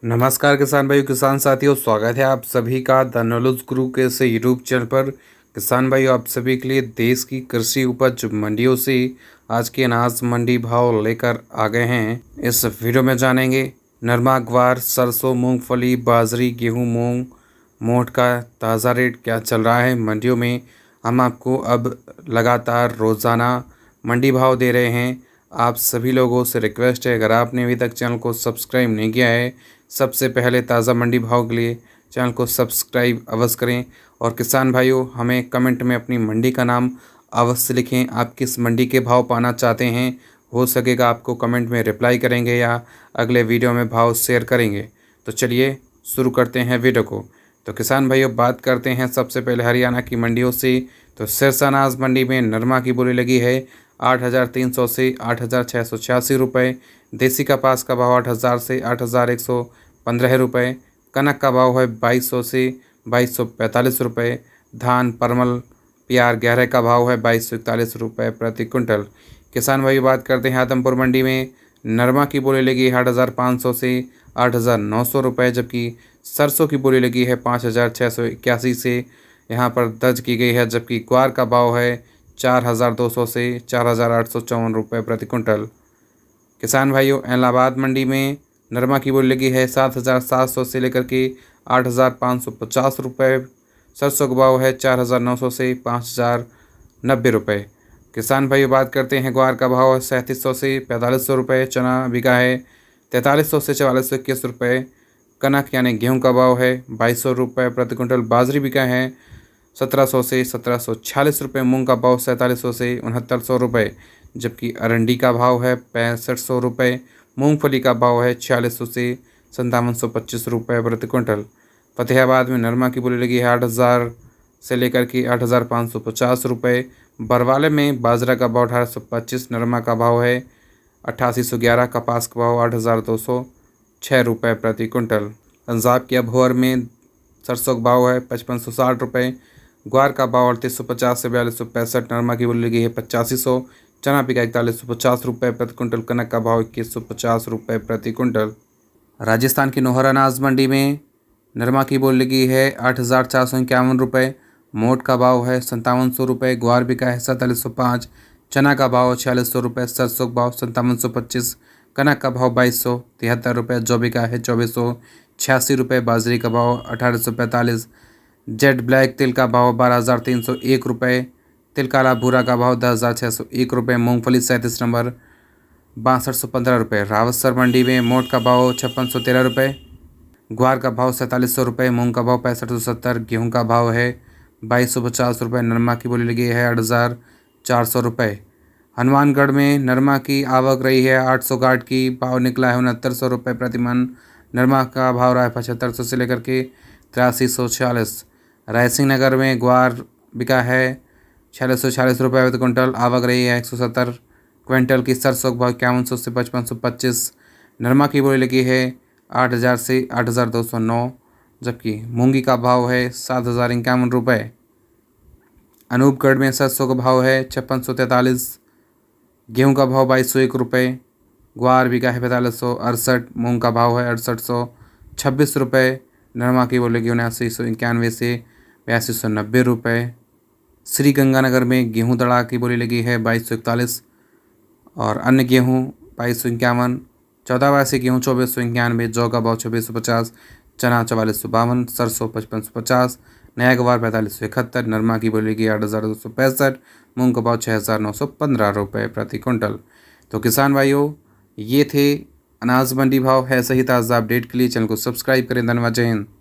नमस्कार किसान भाइयों, किसान साथियों, स्वागत है आप सभी का द नॉलेज गुरु के से यूट्यूब चैनल पर। किसान भाइयों, आप सभी के लिए देश की कृषि उपज मंडियों से आज के अनाज मंडी भाव लेकर आ गए हैं। इस वीडियो में जानेंगे नरमा, ग्वार, सरसों, मूंगफली, बाजरी, गेहूं, मूंग, मोठ का ताज़ा रेट क्या चल रहा है मंडियों में। हम आपको अब लगातार रोज़ाना मंडी भाव दे रहे हैं। आप सभी लोगों से रिक्वेस्ट है, अगर आपने अभी तक चैनल को सब्सक्राइब नहीं किया है, सबसे पहले ताज़ा मंडी भाव के लिए चैनल को सब्सक्राइब अवश्य करें। और किसान भाइयों, हमें कमेंट में अपनी मंडी का नाम अवश्य लिखें। आप किस मंडी के भाव पाना चाहते हैं, हो सकेगा आपको कमेंट में रिप्लाई करेंगे या अगले वीडियो में भाव शेयर करेंगे। तो चलिए शुरू करते हैं वीडियो को। तो किसान भाइयों, बात करते हैं सबसे पहले हरियाणा की मंडियों से। तो सिरसा अनाज मंडी में नरमा की बोली लगी है 8,300 से 8,686 रुपये। देसी कपास का भाव 8,000 से 8,115 रुपये। कनक का भाव है 2,200 से 2,245 रुपये। धान, परमल, प्यार, गहरे का भाव है 2,241 रुपये प्रति क्विंटल। किसान भाई, बात करते हैं आदमपुर मंडी में नरमा की बोली लगी 8,500 से 8,900 रुपये, जबकि सरसों की बोली लगी है 5,681 से यहाँ पर दर्ज की गई है। जबकि ग्वार का भाव है 4,200 से 4,854 रुपये प्रति क्विंटल। किसान भाइयों, इलाहाबाद मंडी में नरमा की बोली लगी है 7,700 से लेकर के 8,550 रुपये। सरसों का भाव है 4,900 से 5,090 रुपये। किसान भाइयों, बात करते हैं ग्वार का भाव है 3,700 से 4,500 रुपये। चना बिका है 4,300 से 4,421 रुपये। कनक यानी गेहूं का भाव है 2,200 रुपये प्रति क्विंटल। बाजरी बिका है 1,700 से 1,746 रुपये। मूंग का भाव 4,700 से 6,900 रुपये, जबकि अरंडी का भाव है 6,500 रुपये। मूंगफली का भाव है 4,600 से 5,725 रुपये प्रति क्विंटल। फतेहाबाद में नरमा की बोली लगी है 8,000 से लेकर के 8,550 रुपये। बरवाले में बाजरा का भाव 1,825, नरमा का भाव है 8,811, कपास का भाव 8,206 रुपये प्रति क्विंटल। पंजाब के अबोहर में सरसों का भाव है 5,560 रुपये। ग्वार का भाव 3,850 से 4,265। नरमा की बोली लगी है 8,500। चना बिका 4,150 रुपये प्रति क्विंटल। कनक का भाव 2,150 रुपये प्रति क्विंटल। राजस्थान की नोहर अनाज मंडी में नरमा की बोली लगी है 8,451 रुपये। मोठ का भाव है 5,700 रुपये। ग्वार बिका है 4,405। चना का भाव 4,600 रुपये। सरसों का भाव 5,725। कनक का भाव 2,273 रुपये। जौ बिका है 2,486 रुपये। बाजरी का भाव 1,845। जेड ब्लैक तिल का भाव 12,301 रुपये। तिल काला भूरा का भाव 10,601 रुपये। मूंगफली 37 नंबर 6,215 रुपये। रावतसर मंडी में मोठ का भाव 5,613 रुपये। ग्वार का भाव 4,700 रुपये। मूंग का भाव 6570। गेहूं का भाव है 2,250 रुपये। नरमा की बोली लगी है 8,400 रुपये। हनुमानगढ़ में नरमा की आवक रही है 800 गांठ की। भाव निकला है 6,900 रुपये प्रति मन। नरमा का भाव रहा है 7,500 से लेकर के 8,346। रायसिंह नगर में ग्वार बिका है 6,640 रुपये प्रति क्विंटल। आवक रही है 170 क्विंटल की। सरसों का भाव 5,100 से 5,525। नरमा की बोली लगी है 8,000 से 8,209, जबकि मूंगी का भाव है 7,051 रुपये। अनूपगढ़ में सरसों का भाव है 5,643। गेहूं का भाव 2,201 रुपये। ग्वार बिका है 4,568। मूंग का भाव है 6,826 रुपये। नरमा की बोली लगी 7,991 से 8,290 रुपये। श्री गंगानगर में गेहूं दड़ा की बोली लगी है 2,241 और अन्य गेहूं 2,251। 14 गेहूँ 2,491। जौ का भाव 2,650। चना 4,452। सरसों 5,550। नया गवार 4,571। नरमा की बोली लगी 8,265। मूंग का भाव 6,915 रुपये प्रति क्विंटल। तो किसान भाइयों, ये थे अनाज मंडी भाव। है सही ताज़ा अपडेट के लिए चैनल को सब्सक्राइब करें। धन्यवाद। जय हिंद।